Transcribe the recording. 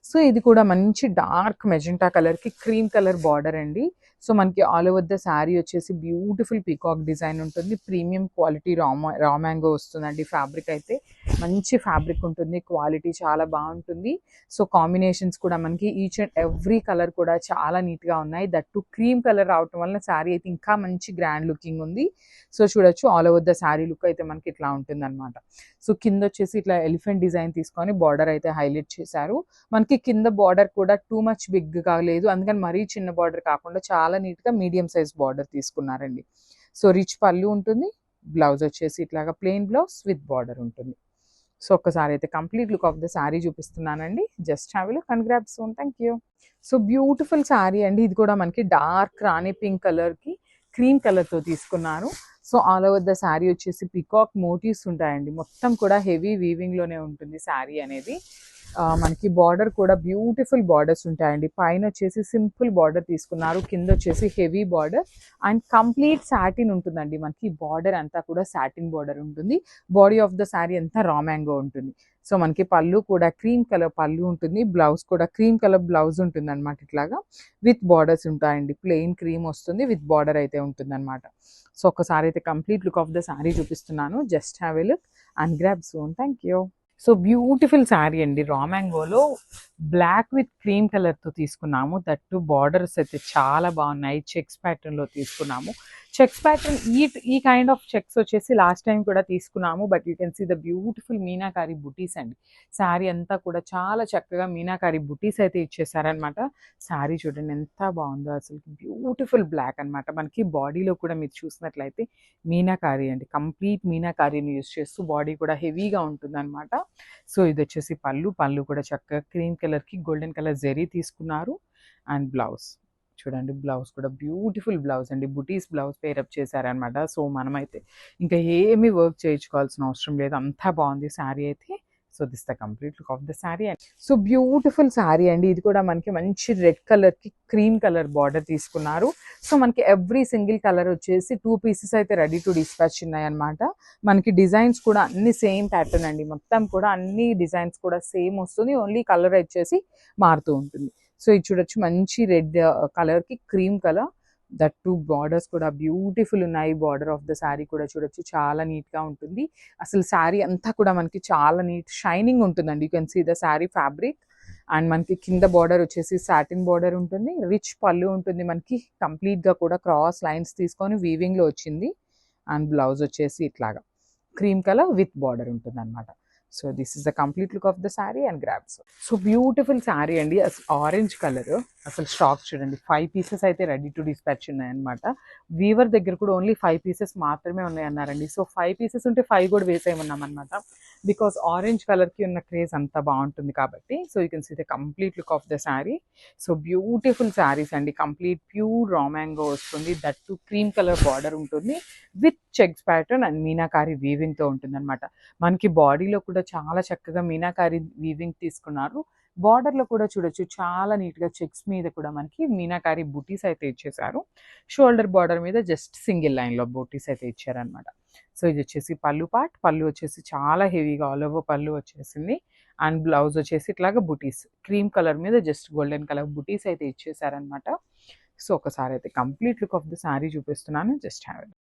So ఇది కూడా మంచి డార్క్ మెజెంటా కలర్కి క్రీమ్ కలర్ బార్డర్ అండి. సో మనకి ఆల్ ఓవర్ ద శారీ వచ్చేసి బ్యూటిఫుల్ పీకాక్ డిజైన్ ఉంటుంది. ప్రీమియం క్వాలిటీ రా మ్యాంగో వస్తుందండి. ఫ్యాబ్రిక్ అయితే మంచి ఫ్యాబ్రిక్ ఉంటుంది, క్వాలిటీ చాలా బాగుంటుంది. సో కాంబినేషన్స్ కూడా మనకి ఈచ్ అండ్ ఎవ్రీ కలర్ కూడా చాలా నీట్గా ఉన్నాయి. దట్ టు క్రీమ్ కలర్ రావటం వల్ల శారీ అయితే ఇంకా మంచి గ్రాండ్ లుకింగ్ ఉంది. సో చూడొచ్చు all over the sari look అయితే మనకి ఇట్లా ఉంటుంది అనమాట. సో కింద వచ్చేసి ఇట్లా ఎలిఫెంట్ డిజైన్ తీసుకొని బార్డర్ అయితే హైలైట్ చేశారు. మనకి కింద బార్డర్ కూడా టూ మచ్ బిగ్గా లేదు, అందుకని మరీ చిన్న బార్డర్ కాకుండా చాలా నీట్గా మీడియం సైజ్ బార్డర్ తీసుకున్నారండి. సో రిచ్ పళ్ళు ఉంటుంది. బ్లౌజ్ వచ్చేసి ఇట్లాగా ప్లెయిన్ బ్లౌజ్ విత్ బార్డర్ ఉంటుంది. సో ఒక్కసారి అయితే complete look of the sari చూపిస్తున్నానండి. Just have a look and grab soon. Thank you. So beautiful sari అండి. ఇది కూడా మనకి డార్క్ రాణి పింక్ కలర్కి క్రీమ్ కలర్తో తీసుకున్నారు. So all over the sari వచ్చేసి పికాక్ మోటివ్స్ ఉంటాయండి. మొత్తం కూడా హెవీ వీవింగ్లోనే ఉంటుంది శారీ అనేది. మనకి బార్డర్ కూడా బ్యూటిఫుల్ బార్డర్స్ ఉంటాయండి. పైన వచ్చేసి సింపుల్ బార్డర్ తీసుకున్నారు, కింద వచ్చేసి heavy border and complete satin ఉంటుందండి. మనకి బార్డర్ అంతా కూడా సాటిన్ బార్డర్ ఉంటుంది. బాడీ ఆఫ్ ద శారీ అంతా రా మ్యాంగో ఉంటుంది. సో మనకి పళ్ళు కూడా క్రీమ్ కలర్ పళ్ళు ఉంటుంది. బ్లౌజ్ కూడా క్రీమ్ కలర్ బ్లౌజ్ ఉంటుంది అనమాట. ఇట్లాగా విత్ బార్డర్స్ ఉంటాయండి. ప్లెయిన్ క్రీమ్ వస్తుంది, విత్ బార్డర్ అయితే ఉంటుంది అనమాట. సో ఒక్కసారి అయితే complete look of the sari చూపిస్తున్నాను. Just have a look and grab soon. Thank you. So beautiful sari అండి. రా మ్యాంగోలో బ్లాక్ విత్ క్రీమ్ కలర్తో తీసుకున్నాము. దట్టు బార్డర్స్ అయితే చాలా బాగున్నాయి. చెక్స్ ప్యాటర్న్లో తీసుకున్నాము. చెక్స్ ప్యాటర్న్ ఈ కైండ్ ఆఫ్ చెక్స్ వచ్చేసి లాస్ట్ టైం కూడా తీసుకున్నాము. But you can see the beautiful meenakari బుటీస్ అండి. శారీ అంతా కూడా చాలా చక్కగా మీనాకారి బుటీస్ అయితే ఇచ్చేసారనమాట. శారీ చూడండి ఎంత బాగుందో అసలు. బ్యూటిఫుల్ బ్లాక్ అనమాట. మనకి బాడీలో కూడా మీరు చూసినట్లయితే మీనాకారి అండి. కంప్లీట్ మీనాకారిని యూజ్ చేస్తూ బాడీ కూడా హెవీగా ఉంటుంది అనమాట. సో ఇది వచ్చేసి పళ్ళు కూడా చక్కగా క్రీమ్ కలర్కి గోల్డెన్ కలర్ జెరీ తీసుకున్నారు. అండ్ బ్లౌజ్ చూడండి, బ్లౌజ్ కూడా బ్యూటిఫుల్ బ్లౌజ్ అండి. బుటీస్ బ్లౌజ్ పేరప్ చేశారనమాట. సో మనమైతే ఇంకా ఏమీ వర్క్ చేయించుకోవాల్సిన అవసరం లేదు, అంతా బాగుంది శారీ అయితే. So this the complete look of the sari and so beautiful sari అండి. ఇది కూడా మనకి మంచి రెడ్ కలర్కి క్రీమ్ కలర్ బార్డర్ తీసుకున్నారు. సో మనకి ఎవ్రీ సింగిల్ కలర్ వచ్చేసి 2 పీసెస్ అయితే రెడీ టు డిస్పాచ్ ఉన్నాయి అనమాట. మనకి డిజైన్స్ కూడా అన్ని సేమ్ ప్యాటర్న్ అండి. మొత్తం కూడా అన్ని డిజైన్స్ కూడా సేమ్ వస్తుంది, ఓన్లీ కలర్ వచ్చేసి మారుతూ ఉంటుంది. సో ఇది చూడొచ్చు మంచి రెడ్ కలర్కి cream colour. That two borders కూడా బ్యూటిఫుల్ ఉన్నాయి. బార్డర్ ఆఫ్ ద శారీ కూడా చూడొచ్చు చాలా నీట్గా ఉంటుంది. అసలు శారీ అంతా కూడా మనకి చాలా నీట్ షైనింగ్ ఉంటుందండి. You can see the sari fabric. And మనకి కింద బార్డర్ వచ్చేసి సాటిన్ బార్డర్ ఉంటుంది. రిచ్ పళ్ళు ఉంటుంది మనకి. కంప్లీట్గా కూడా క్రాస్ లైన్స్ తీసుకొని వీవింగ్లో వచ్చింది. అండ్ బ్లౌజ్ వచ్చేసి ఇట్లాగా క్రీమ్ కలర్ విత్ బార్డర్ ఉంటుంది అనమాట. So this is the complete look of the sari and grabs. So beautiful sari అండి. అసలు ఆరెంజ్ కలర్ అసలు స్టాక్ చూడండి. 5 పీసెస్ అయితే రెడీ టు డిస్పాచ్ ఉన్నాయన్నమాట. వీవర్ దగ్గర కూడా ఓన్లీ 5 పీసెస్ మాత్రమే ఉన్నాయన్నారండి. సో 5 పీసెస్ ఉంటే 5 కూడా వేసేయమన్నాం అనమాట. బికాస్ ఆరెంజ్ కలర్కి ఉన్న క్రేజ్ అంతా బాగుంటుంది కాబట్టి. So you can see the complete look of the sari. So beautiful saris అండి. కంప్లీట్ ప్యూర్ రా మ్యాంగో వస్తుంది. That too cream colour border ఉంటుంది with checks pattern and meenakari వీవింగ్తో ఉంటుంది అనమాట. మనకి బాడీలో కూడా చాలా చక్కగా మీనాకారి వీవింగ్ తీసుకున్నారు. బార్డర్లో కూడా చూడొచ్చు చాలా నీట్గా చెక్స్ మీద కూడా మనకి మీనాకారి బూటీస్ అయితే ఇచ్చేసారు. షోల్డర్ బార్డర్ మీద జస్ట్ సింగిల్ లైన్లో బూటీస్ అయితే ఇచ్చారనమాట. సో ఇది వచ్చేసి పళ్ళు పార్ట్. పళ్ళు వచ్చేసి చాలా హెవీగా ఆల్ ఓవర్ పళ్ళు వచ్చేసింది. అండ్ బ్లౌజ్ వచ్చేసి ఇట్లాగా బూటీస్ క్రీమ్ కలర్ మీద జస్ట్ గోల్డెన్ కలర్ బూటీస్ అయితే ఇచ్చేసారనమాట. సో ఒకసారి అయితే complete look of the sari చూపిస్తున్నాను. Just have it.